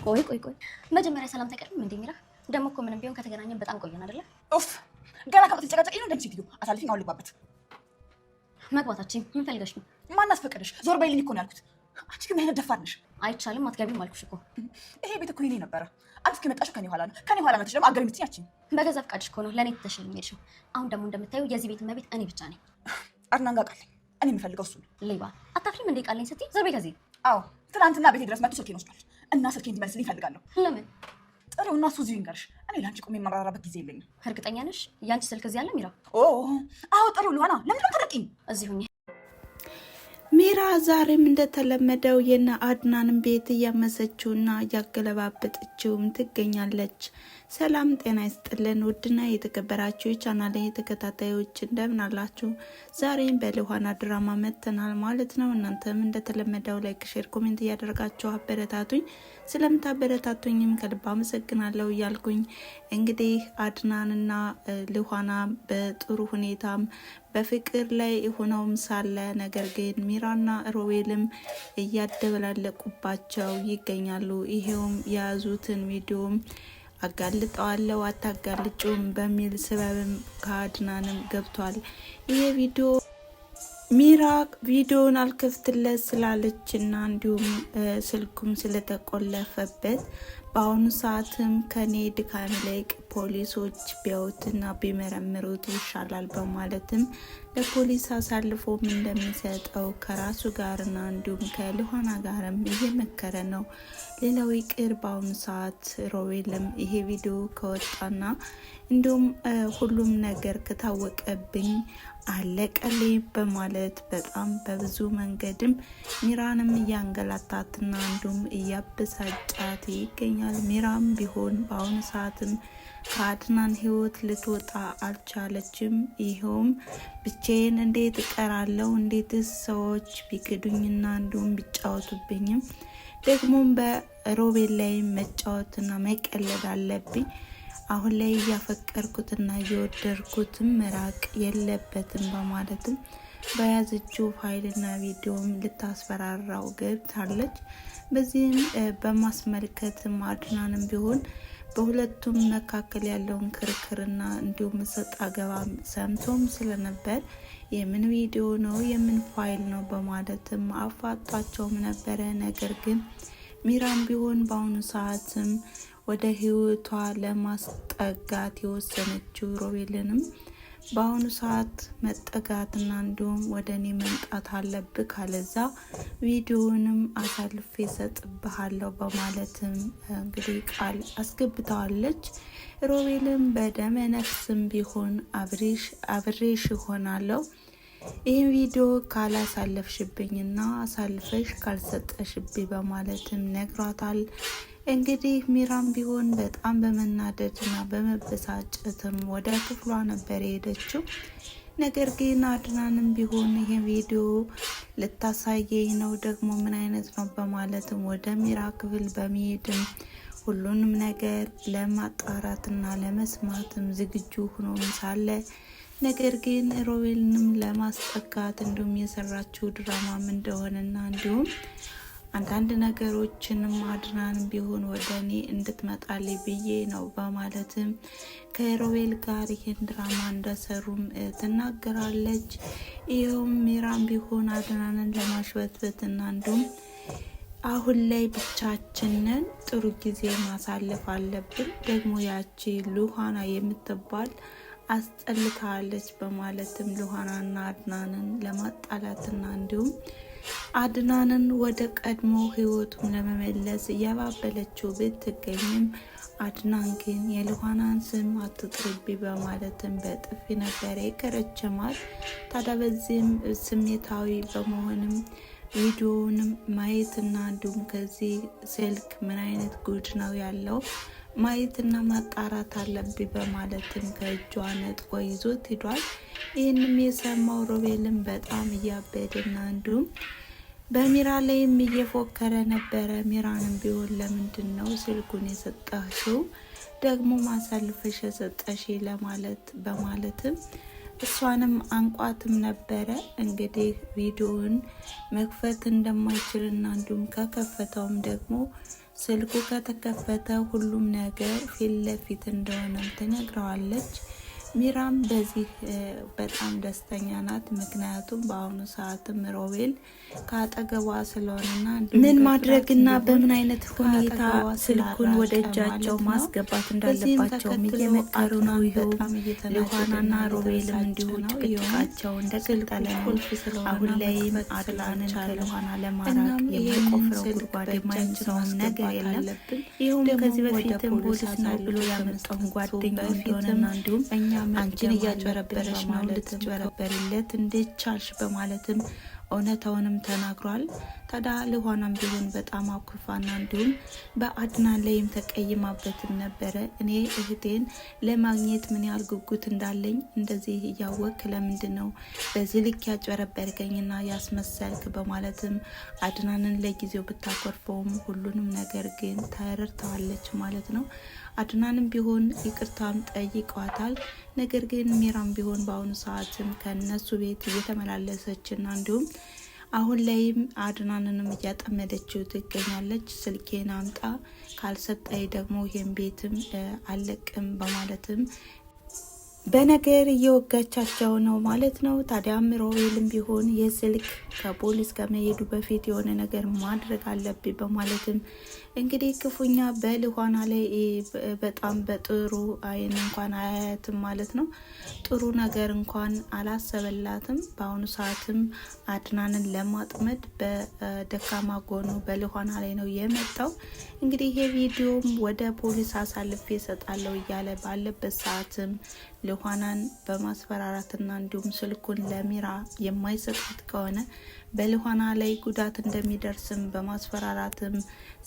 ቆይ መጀመሪያ ሰላም ተቀድም እንዴ ሚራ ደሞ እኮ ምንም ቢሆን ከተገናኘን በጣም ቆየን አይደለ? ኡፍ ገና ከመጥ ተጨቃጨቂ ነው እንደዚህ ሴትዮ አሳልፊኝ አሁን ልግባበት። መግባታችን ምን ፈልገሽ ነው? ማን አስፈቀደሽ? ዞር በይልኝ እኮ ነው ያልኩት። አንቺ ግን ምን ደፋር ነሽ? አይቻልም አትገቢም አልኩሽ እኮ። ይሄ ቤት እኮ የኔ ነበረ። አንቺ ከመጣሽ ከኔ ኋላ ነው። ከኔ ኋላ መጥተሽ ደግሞ አገር የምትይኝ አንቺ። በገዛ ፍቃድሽ እኮ ነው ለኔ ተተሽልኝ ሄድሽው። አሁን ደግሞ እንደምታዩ የዚህ ቤት እመቤት እኔ ብቻ ነኝ። አድናን ጋር ቃለኝ። እኔ የምፈልገው እሱ ነው። ሌባ አታፍሪም እንዴ ቃለኝ ስትይ ዞር በይ ከዚህ። አዎ ትናንትና ቤቴ ድረስ መጥቶ ስልኬን ወስዷል እና ስልኬን እንዲመልስልኝ እፈልጋለሁ። ለምን? ጥሪው እና እሱ እዚሁ ይንገርሽ። እኔ ለአንቺ ቆሜ የማብራራበት ጊዜ የለኝም። እርግጠኛ ነሽ ያንቺ ስልክ እዚህ አለ ሚራ? አዎ ጥሪው ልዋና ለምን ነው ተረቂኝ እዚሁ ሚራ ዛሬም እንደተለመደው የነ አድናንን ቤት እያመሰችውና እያገለባበጠችውም ትገኛለች። ሰላም ጤና ይስጥልን ውድና የተከበራችሁ የቻናሌ ተከታታዮች እንደምን አላችሁ? ዛሬም በልዋና ድራማ መጥተናል ማለት ነው። እናንተም እንደተለመደው ላይክ፣ ሼር፣ ኮሜንት እያደረጋችሁ አበረታቱኝ። ስለምታበረታቱኝም ከልብ አመሰግናለሁ እያልኩኝ እንግዲህ አድናንና ልዋና በጥሩ ሁኔታም በፍቅር ላይ ሆነውም ሳለ ነገር ግን ሚራና ሮቤልም እያደበላለቁባቸው ይገኛሉ። ይሄውም የያዙትን ቪዲዮም አጋልጠዋለሁ አታጋልጩም በሚል ስበብም ከአድናንም ገብቷል። ይሄ ቪዲዮ ሚራ ቪዲዮን አልከፍትለት ስላለችና እንዲሁም ስልኩም ስለተቆለፈበት በአሁኑ ሰዓትም ከኔ ድካም ላይ ፖሊሶች ቢያዩትና ቢመረምሩት ይሻላል በማለትም ለፖሊስ አሳልፎም እንደሚሰጠው ከራሱ ጋርና እንዲሁም ከልዋና ጋርም እየመከረ ነው። ሌላው ይቅር በአሁኑ ሰዓት ሮቤልም ይሄ ቪዲዮ ከወጣና እንዲሁም ሁሉም ነገር ከታወቀብኝ አለቀልኝ በማለት በጣም በብዙ መንገድም ሚራንም እያንገላታትና እንዲሁም እያበሳጫት ይገኛል። ሚራም ቢሆን በአሁኑ ሰዓትም ከአድናን ህይወት ልትወጣ አልቻለችም። ይኸውም ብቻዬን እንዴት እቀራለሁ? እንዴትስ ሰዎች ቢክዱኝና እንዲሁም ቢጫወቱብኝም ደግሞም በሮቤል ላይ መጫወትና መቀለድ አለብኝ። አሁን ላይ እያፈቀርኩትና እየወደድኩትም መራቅ የለበትም በማለትም በያዘችው ፋይልና ቪዲዮም ልታስፈራራው ገብታለች። በዚህም በማስመልከትም አድናንም ቢሆን በሁለቱም መካከል ያለውን ክርክርና እንዲሁም ሰጣ ገባ ሰምቶም ስለነበር የምን ቪዲዮ ነው የምን ፋይል ነው በማለትም አፋጣቸውም ነበረ። ነገር ግን ሚራም ቢሆን በአሁኑ ሰዓትም ወደ ህይወቷ ለማስጠጋት የወሰነችው ሮቤልንም በአሁኑ ሰዓት መጠጋትና እንዲሁም ወደ እኔ መምጣት አለብህ ካለዛ ቪዲዮውንም አሳልፌ ሰጥብሃለሁ በማለትም እንግዲህ ቃል አስገብተዋለች። ሮቤልም በደመ ነፍስም ቢሆን አብሬሽ ሆናለሁ ይህን ቪዲዮ ካላሳለፍሽብኝና አሳልፈሽ ካልሰጠሽብኝ በማለትም ነግሯታል። እንግዲህ ሚራም ቢሆን በጣም በመናደድና በመበሳጨትም ወደ ክፍሏ ነበር የሄደችው። ነገር ግን አድናንም ቢሆን ይሄ ቪዲዮ ልታሳየኝ ነው ደግሞ ምን አይነት ነው በማለትም ወደ ሚራ ክፍል በመሄድም ሁሉንም ነገር ለማጣራትና ለመስማትም ዝግጁ ሆኖ ሳለ ነገር ግን ሮቤልንም ለማስጠጋት እንዲሁም የሰራችው ድራማም እንደሆነና እንዲሁም አንዳንድ ነገሮችንም አድናንም ቢሆን ወደ እኔ እንድትመጣልኝ ብዬ ነው በማለትም ከሮቤል ጋር ይህን ድራማ እንደሰሩም ትናገራለች። ይኸውም ሚራም ቢሆን አድናንን ለማሽበትበትና እንዲሁም አሁን ላይ ብቻችንን ጥሩ ጊዜ ማሳለፍ አለብን፣ ደግሞ ያቺ ልዋና የምትባል አስጠልታለች በማለትም ልዋናና አድናንን ለማጣላትና እንዲሁም አድናንን ወደ ቀድሞ ህይወቱን ለመመለስ እያባበለችው ብትገኝም አድናን ግን የልዋናን ስም አትጥሪቢ በማለትም በጥፊ ነበር የከረቸማት። ታዲያ በዚህም ስሜታዊ በመሆንም ቪዲዮውንም ማየትና እንዲሁም ከዚህ ስልክ ምን አይነት ጉድ ነው ያለው ማየትና ማጣራት አለብኝ በማለትም ከእጇ ነጥቆ ይዞት ሄዷል። ይህንም የሰማው ሮቤልም በጣም እያበደና እንዲሁም በሚራ ላይም እየፎከረ ነበረ። ሚራንም ቢሆን ለምንድን ነው ስልኩን የሰጠሽው ደግሞ ማሳልፈሽ የሰጠሽ ለማለት በማለትም እሷንም አንቋትም ነበረ። እንግዲህ ቪዲዮውን መክፈት እንደማይችልና እንዲሁም ከከፈተውም ደግሞ ስልኩ ከተከፈተ ሁሉም ነገር ፊት ለፊት እንደሆነም ትነግረዋለች። ሚራም በዚህ በጣም ደስተኛ ናት። ምክንያቱም በአሁኑ ሰዓትም ሮቤል ከአጠገቧ ስለሆነና ምን ማድረግና በምን አይነት ሁኔታ ስልኩን ወደ እጃቸው ማስገባት እንዳለባቸው እየመከሩ ነው። ሉሃናና ሮቤልም እንዲሁ ጭቅጭቃቸው እንደቀጠለ ነው። አሁን ላይም አድናንን ከሉሃና ለማራቅ የማይቆፍረው ጉድጓድ የማይችለውም ነገር የለም። ይሁም ከዚህ በፊትም ፖሊስ ነው ብሎ ያመጣውን ጓደኛው እንደሆነና እንዲሁም አንቺን እያጨረበረሽ ነው ልትጨረበሪለት እንድቻልሽ በማለትም እውነታውንም ተናግሯል። ታዲያ ሉሃናም ቢሆን በጣም አኩርፋና እንዲሁም በአድናን ላይም ተቀይማበትም ነበረ። እኔ እህቴን ለማግኘት ምን ያህል ጉጉት እንዳለኝ እንደዚህ እያወቅ ለምንድን ነው በዚህ ልክ ያጨረበርከኝና ያስመሰልክ በማለትም አድናንን ለጊዜው ብታኮርፈውም ሁሉንም ነገር ግን ተረድተዋለች ማለት ነው። አድናንም ቢሆን ይቅርታም ጠይቀዋታል። ነገር ግን ሚራም ቢሆን በአሁኑ ሰዓትም ከነሱ ቤት እየተመላለሰችና እንዲሁም አሁን ላይም አድናንንም እያጠመደችው ትገኛለች። ስልኬን አምጣ ካልሰጠይ ደግሞ ይሄን ቤትም አለቅም በማለትም በነገር እየወጋቻቸው ነው ማለት ነው። ታዲያም ሮቤልም ቢሆን የስልክ ከፖሊስ ከመሄዱ በፊት የሆነ ነገር ማድረግ አለብኝ በማለትም እንግዲህ ክፉኛ በሉሃና ላይ በጣም በጥሩ አይን እንኳን አያያትም ማለት ነው። ጥሩ ነገር እንኳን አላሰበላትም። በአሁኑ ሰዓትም አድናንን ለማጥመድ በደካማ ጎኑ በሉሃና ላይ ነው የመጣው። እንግዲህ ይሄ ቪዲዮም ወደ ፖሊስ አሳልፌ እሰጣለሁ እያለ ባለበት ሰዓትም ሉሃናን በማስፈራራትና እንዲሁም ስልኩን ለሚራ የማይሰጣት ከሆነ በሉሃና ላይ ጉዳት እንደሚደርስም በማስፈራራትም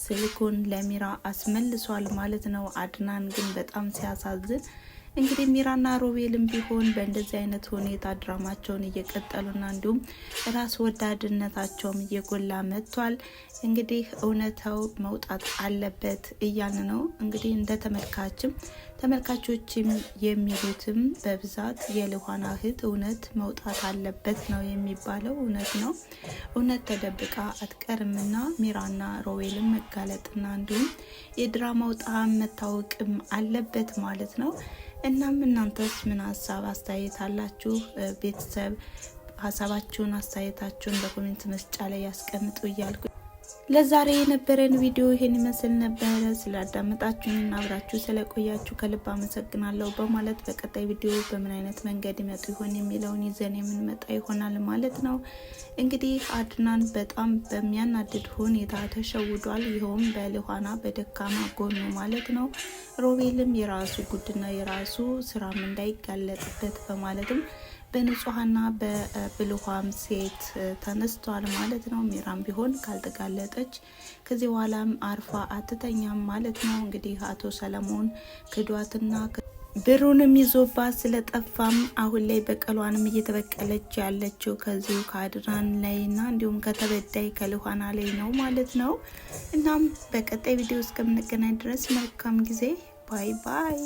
ስልኩን ለሚራ አስመልሷል ማለት ነው። አድናን ግን በጣም ሲያሳዝን እንግዲህ ሚራና ሮቤልም ቢሆን በእንደዚህ አይነት ሁኔታ ድራማቸውን እየቀጠሉና እንዲሁም ራስ ወዳድነታቸውም እየጎላ መጥቷል። እንግዲህ እውነታው መውጣት አለበት እያን ነው። እንግዲህ እንደ ተመልካቾችም የሚሉትም በብዛት የሉሃና እህት እውነት መውጣት አለበት ነው የሚባለው። እውነት ነው። እውነት ተደብቃ አትቀርምና ሚራና ሮቤልም መጋለጥና እንዲሁም የድራማው ጣዕም መታወቅም አለበት ማለት ነው። እናም እናንተስ ምን ሀሳብ አስተያየት አላችሁ? ቤተሰብ ሀሳባችሁን አስተያየታችሁን በኮሜንት መስጫ ላይ ያስቀምጡ እያልኩ ለዛሬ የነበረን ቪዲዮ ይሄን ይመስል ነበረ። ስላዳመጣችሁና አብራችሁ ስለቆያችሁ ከልብ አመሰግናለሁ በማለት በቀጣይ ቪዲዮ በምን አይነት መንገድ ይመጡ ይሆን የሚለውን ይዘን የምንመጣ ይሆናል ማለት ነው። እንግዲህ አድናን በጣም በሚያናድድ ሁኔታ ተሸውዷል። ይኸውም በሉሃና በደካማ ጎኑ ማለት ነው። ሮቤልም የራሱ ጉድና የራሱ ስራም እንዳይጋለጥበት በማለትም በንጹሃና በብልሃም ሴት ተነስቷል ማለት ነው። ሚራም ቢሆን ካልተጋለጠች ከዚህ በኋላም አርፋ አትተኛም ማለት ነው። እንግዲህ አቶ ሰለሞን ክዷትና ብሩንም ይዞባት ስለጠፋም አሁን ላይ በቀሏንም እየተበቀለች ያለችው ከዚሁ ከአድናን ላይና እንዲሁም ከተበዳይ ከሉሃና ላይ ነው ማለት ነው። እናም በቀጣይ ቪዲዮ እስከምንገናኝ ድረስ መልካም ጊዜ። ባይ ባይ።